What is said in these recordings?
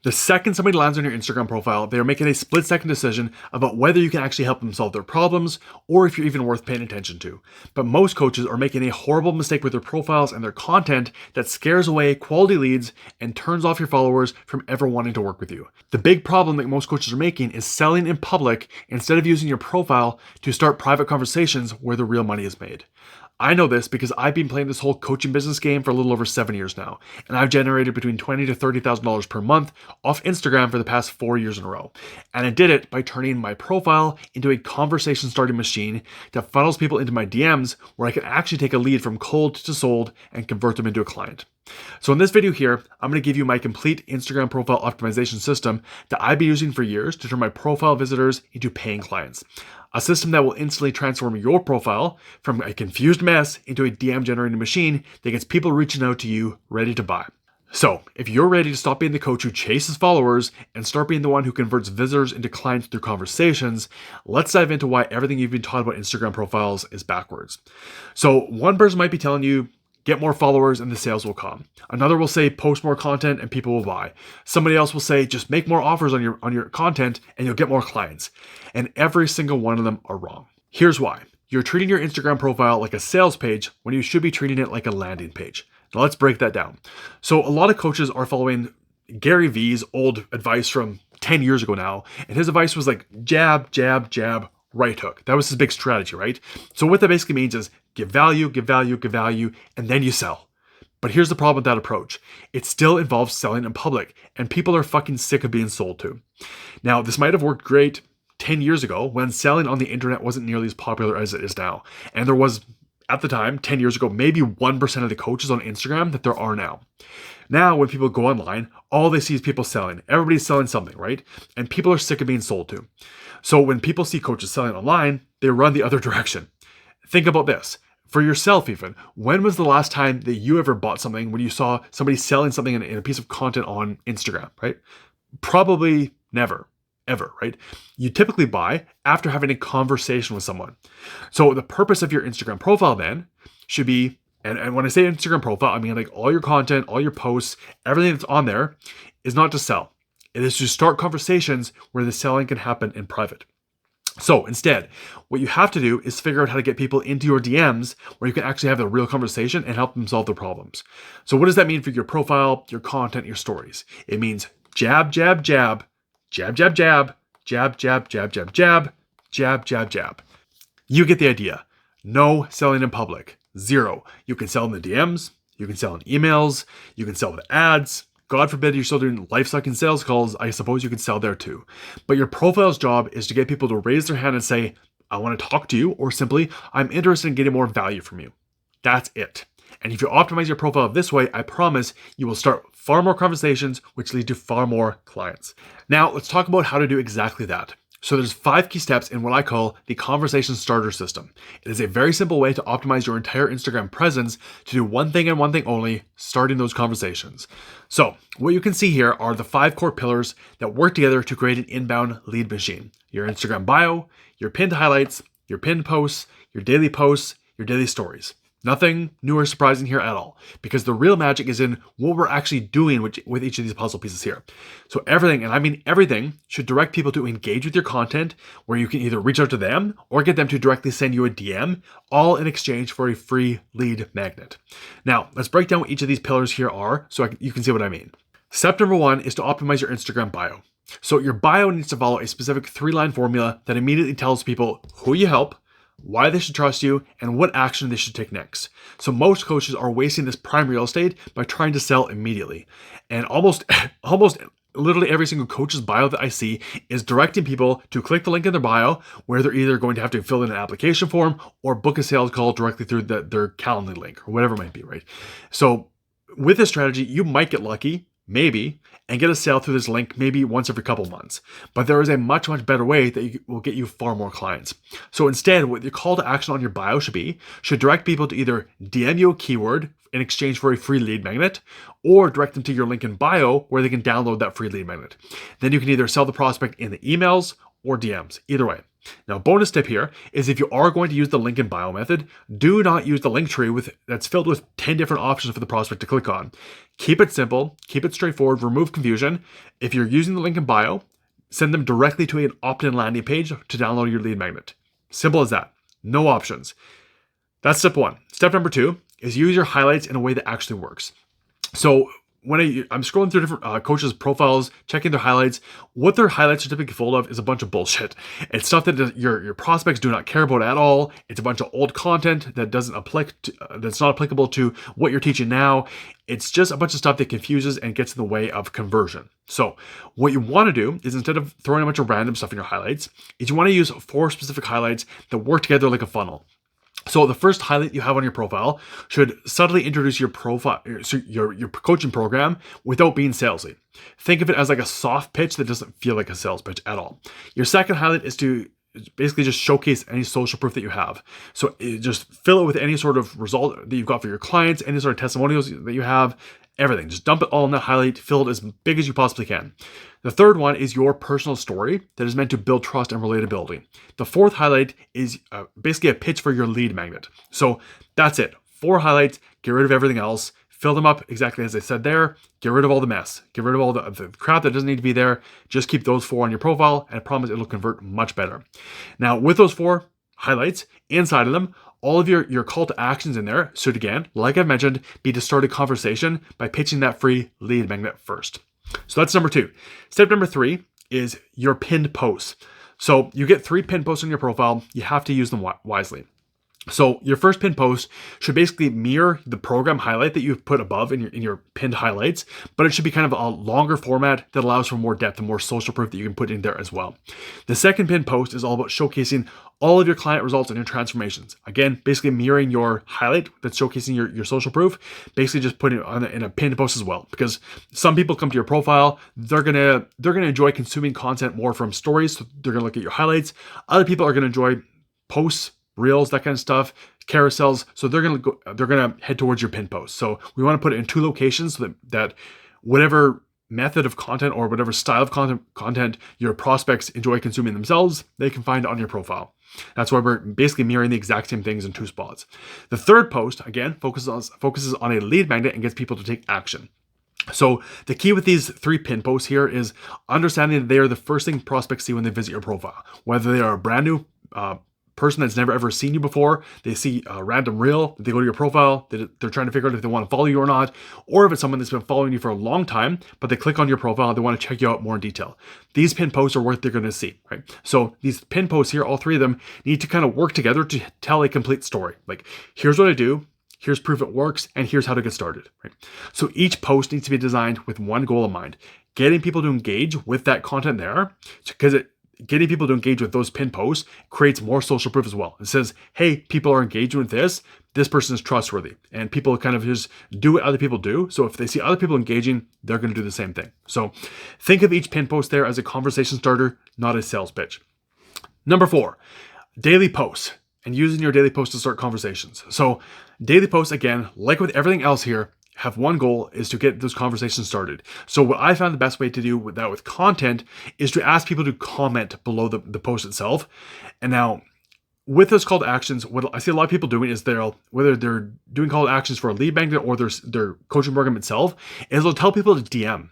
The second somebody lands on your Instagram profile, they are making a split-second decision about whether you can actually help them solve their problems or if you're even worth paying attention to. But most coaches are making a horrible mistake with their profiles and their content that scares away quality leads and turns off your followers from ever wanting to work with you. The big problem that most coaches are making is selling in public instead of using your profile to start private conversations where the real money is made. I know this because I've been playing this whole coaching business game for a little over 7 years now, and I've generated between $20,000 to $30,000 per month off Instagram for the past 4 years in a row. And I did it by turning my profile into a conversation starting machine that funnels people into my DMs where I can actually take a lead from cold to sold and convert them into a client. So in this video here, I'm going to give you my complete Instagram profile optimization system that I've been using for years to turn my profile visitors into paying clients. A system that will instantly transform your profile from a confused mess into a DM generating machine that gets people reaching out to you ready to buy. So if you're ready to stop being the coach who chases followers and start being the one who converts visitors into clients through conversations, let's dive into why everything you've been taught about Instagram profiles is backwards. So one person might be telling you, get more followers and the sales will come. Another will say, post more content and people will buy. Somebody else will say, just make more offers on your content and you'll get more clients. And every single one of them are wrong. Here's why. You're treating your Instagram profile like a sales page when you should be treating it like a landing page. Now let's break that down. So a lot of coaches are following Gary Vee's old advice from 10 years ago now. And his advice was like jab, jab, jab, right hook. That was his big strategy, right? So what that basically means is give value, give value, give value, and then you sell. But here's the problem with that approach. It still involves selling in public, and people are fucking sick of being sold to. Now, this might have worked great 10 years ago when selling on the internet wasn't nearly as popular as it is now. And there was, at the time, 10 years ago, maybe 1% of the coaches on Instagram that there are now. Now, when people go online, all they see is people selling. Everybody's selling something, right? And people are sick of being sold to. So when people see coaches selling online, they run the other direction. Think about this. For yourself even, when was the last time that you ever bought something when you saw somebody selling something in a piece of content on Instagram, right? Probably never, ever, right? You typically buy after having a conversation with someone. So the purpose of your Instagram profile then should be, and when I say Instagram profile, I mean like all your content, all your posts, everything that's on there is not to sell. It is to start conversations where the selling can happen in private. So instead, what you have to do is figure out how to get people into your DMs where you can actually have a real conversation and help them solve their problems. So what does that mean for your profile, your content, your stories? It means jab, jab, jab, jab, jab, jab, jab, jab, jab, jab, jab, jab, jab, jab. You get the idea. No selling in public. Zero. You can sell in the DMs. You can sell in emails. You can sell with ads. God forbid you're still doing life-sucking sales calls, I suppose you could sell there too. But your profile's job is to get people to raise their hand and say, I want to talk to you, or simply, I'm interested in getting more value from you. That's it. And if you optimize your profile this way, I promise you will start far more conversations, which lead to far more clients. Now, let's talk about how to do exactly that. So there's 5 key steps in what I call the conversation starter system. It is a very simple way to optimize your entire Instagram presence to do one thing and one thing only, starting those conversations. So what you can see here are the 5 core pillars that work together to create an inbound lead machine. Your Instagram bio, your pinned highlights, your pinned posts, your daily stories. Nothing new or surprising here at all, because the real magic is in what we're actually doing with each of these puzzle pieces here. So everything, and I mean everything, should direct people to engage with your content where you can either reach out to them or get them to directly send you a DM, all in exchange for a free lead magnet. Now, let's break down what each of these pillars here are so you can see what I mean. Step number 1 is to optimize your Instagram bio. So your bio needs to follow a specific 3-line formula that immediately tells people who you help, why they should trust you, and what action they should take next. So most coaches are wasting this prime real estate by trying to sell immediately. And almost literally every single coach's bio that I see is directing people to click the link in their bio where they're either going to have to fill in an application form or book a sales call directly through their Calendly link or whatever it might be, right? So with this strategy, you might get lucky, maybe, and get a sale through this link maybe once every couple months. But there is a much, much better way that will get you far more clients. So instead, what your call to action on your bio should direct people to either DM you a keyword in exchange for a free lead magnet, or direct them to your link in bio where they can download that free lead magnet. Then you can either sell the prospect in the emails or DMs, either way. Now, bonus tip here is if you are going to use the link in bio method, do not use the link tree that's filled with 10 different options for the prospect to click on. Keep it simple, keep it straightforward, remove confusion. If you're using the link in bio, send them directly to an opt-in landing page to download your lead magnet. Simple as that. No options. That's step one. Step number two is use your highlights in a way that actually works. So when I'm scrolling through different coaches' profiles, checking their highlights, what their highlights are typically full of is a bunch of bullshit. It's stuff that your prospects do not care about at all. It's a bunch of old content that that's not applicable to what you're teaching now. It's just a bunch of stuff that confuses and gets in the way of conversion. So what you want to do is, instead of throwing a bunch of random stuff in your highlights, is you want to use 4 specific highlights that work together like a funnel. So the first highlight you have on your profile should subtly introduce your profile, your coaching program without being salesy. Think of it as like a soft pitch that doesn't feel like a sales pitch at all. Your second highlight is to basically just showcase any social proof that you have. So just fill it with any sort of result that you've got for your clients, any sort of testimonials that you have, everything. Just dump it all in that highlight, fill it as big as you possibly can. The third one is your personal story that is meant to build trust and relatability. The fourth highlight is basically a pitch for your lead magnet. So that's it. 4 highlights, get rid of everything else, fill them up exactly as I said there, get rid of all the mess, get rid of all the crap that doesn't need to be there. Just keep those 4 on your profile, and I promise it'll convert much better. Now, with those 4 highlights, inside of them, all of your call to actions in there should, again, like I've mentioned, be to start a conversation by pitching that free lead magnet first. So that's number 2. Step number 3 is your pinned posts. So you get 3 pinned posts on your profile. You have to use them wisely. So your first pinned post should basically mirror the program highlight that you've put above in your pinned highlights, but it should be kind of a longer format that allows for more depth and more social proof that you can put in there as well. The second pinned post is all about showcasing all of your client results and your transformations. Again, basically mirroring your highlight that's showcasing your social proof, basically just putting it on in a pinned post as well. Because some people come to your profile, they're gonna enjoy consuming content more from stories, so they're gonna look at your highlights. Other people are gonna enjoy posts, reels, that kind of stuff, carousels. So they're gonna head towards your pin post. So we want to put it in 2 locations so that whatever method of content or whatever style of content your prospects enjoy consuming themselves, they can find it on your profile. That's why we're basically mirroring the exact same things in 2 spots. The third post, again, focuses on a lead magnet and gets people to take action. So the key with these 3 pin posts here is understanding that they are the first thing prospects see when they visit your profile. Whether they are a brand new person that's never ever seen you before, they see a random reel, they go to your profile, they're trying to figure out if they want to follow you or not, or if it's someone that's been following you for a long time, but they click on your profile, they want to check you out more in detail. These pin posts are what they're going to see, right? So these pin posts here, all 3 of them, need to kind of work together to tell a complete story. Like, here's what I do, here's proof it works, and here's how to get started, right? So each post needs to be designed with one goal in mind: getting people to engage with that content there, because getting people to engage with those pin posts creates more social proof as well. It says, hey, people are engaging with this person is trustworthy, and people kind of just do what other people do. So if they see other people engaging, they're going to do the same thing. So think of each pin post there as a conversation starter, not a sales pitch. Number 4, daily posts, and using your daily posts to start conversations. So daily posts, again, like with everything else here, have one goal, is to get those conversations started. So what I found the best way to do with that with content is to ask people to comment below the post itself. And now with those call to actions, what I see a lot of people doing is whether they're doing call to actions for a lead magnet or their coaching program itself, is they'll tell people to DM.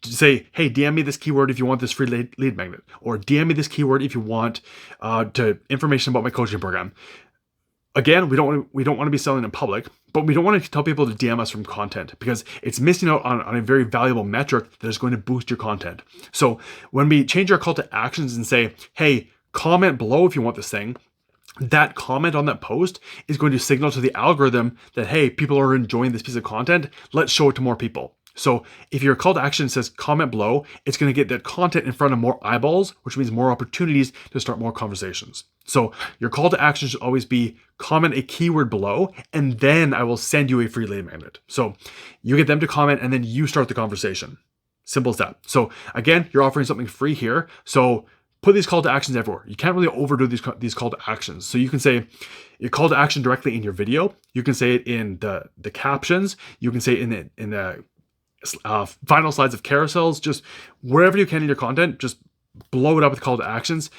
To say, hey, DM me this keyword if you want this free lead magnet, or DM me this keyword if you want information about my coaching program. Again, we don't want to be selling in public, but we don't want to tell people to DM us from content, because it's missing out on a very valuable metric that is going to boost your content. So when we change our call to actions and say, hey, comment below if you want this thing, that comment on that post is going to signal to the algorithm that, hey, people are enjoying this piece of content. Let's show it to more people. So if your call to action says comment below, it's going to get that content in front of more eyeballs, which means more opportunities to start more conversations. So your call to action should always be comment a keyword below, and then I will send you a free lead magnet. So you get them to comment, and then you start the conversation. Simple as that. So again, you're offering something free here. So put these call to actions everywhere. You can't really overdo these call to actions. So you can say your call to action directly in your video. You can say it in the captions. You can say it in the final slides of carousels. Just wherever you can in your content, just blow it up with call to actions.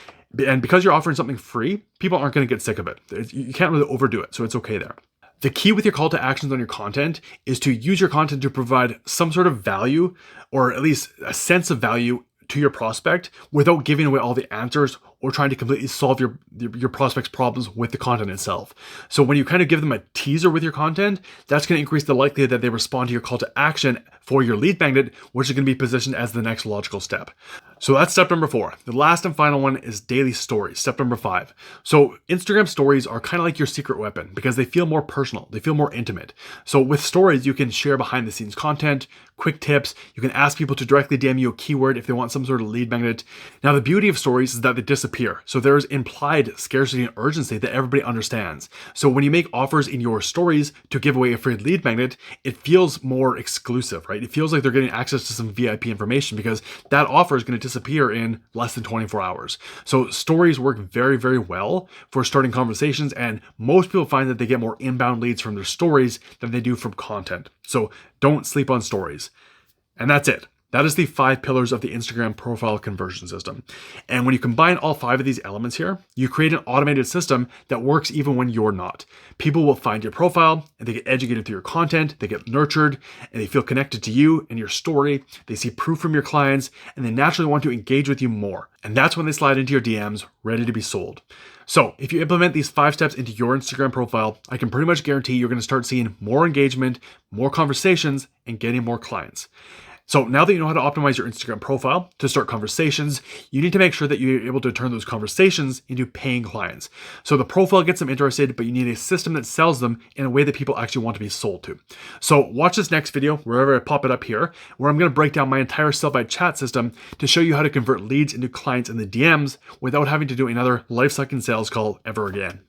And because you're offering something free, people aren't going to get sick of it. You can't really overdo it, so it's okay there. The key with your call to actions on your content is to use your content to provide some sort of value, or at least a sense of value to your prospect, without giving away all the answers or trying to completely solve your prospect's problems with the content itself. So when you kind of give them a teaser with your content, that's going to increase the likelihood that they respond to your call to action for your lead magnet, which is going to be positioned as the next logical step. So that's step number 4. The last and final one is daily stories, step number 5. So Instagram stories are kind of like your secret weapon because they feel more personal, they feel more intimate. So with stories, you can share behind the scenes content, quick tips, you can ask people to directly DM you a keyword if they want some sort of lead magnet. Now the beauty of stories is that they disappear. So there's implied scarcity and urgency that everybody understands. So when you make offers in your stories to give away a free lead magnet, it feels more exclusive, right? It feels like they're getting access to some VIP information because that offer is going to disappear in less than 24 hours. So stories work very, very well for starting conversations, and most people find that they get more inbound leads from their stories than they do from content. So don't sleep on stories. And that's it. That is the 5 pillars of the Instagram profile conversion system. And when you combine all 5 of these elements here, you create an automated system that works even when you're not. People will find your profile and they get educated through your content, they get nurtured, and they feel connected to you and your story. They see proof from your clients, and they naturally want to engage with you more. And that's when they slide into your DMs, ready to be sold. So if you implement these 5 steps into your Instagram profile, I can pretty much guarantee you're going to start seeing more engagement, more conversations, and getting more clients. So now that you know how to optimize your Instagram profile to start conversations, you need to make sure that you're able to turn those conversations into paying clients. So the profile gets them interested, but you need a system that sells them in a way that people actually want to be sold to. So watch this next video, wherever I pop it up here, where I'm going to break down my entire sell-by chat system to show you how to convert leads into clients in the DMs without having to do another life-sucking sales call ever again.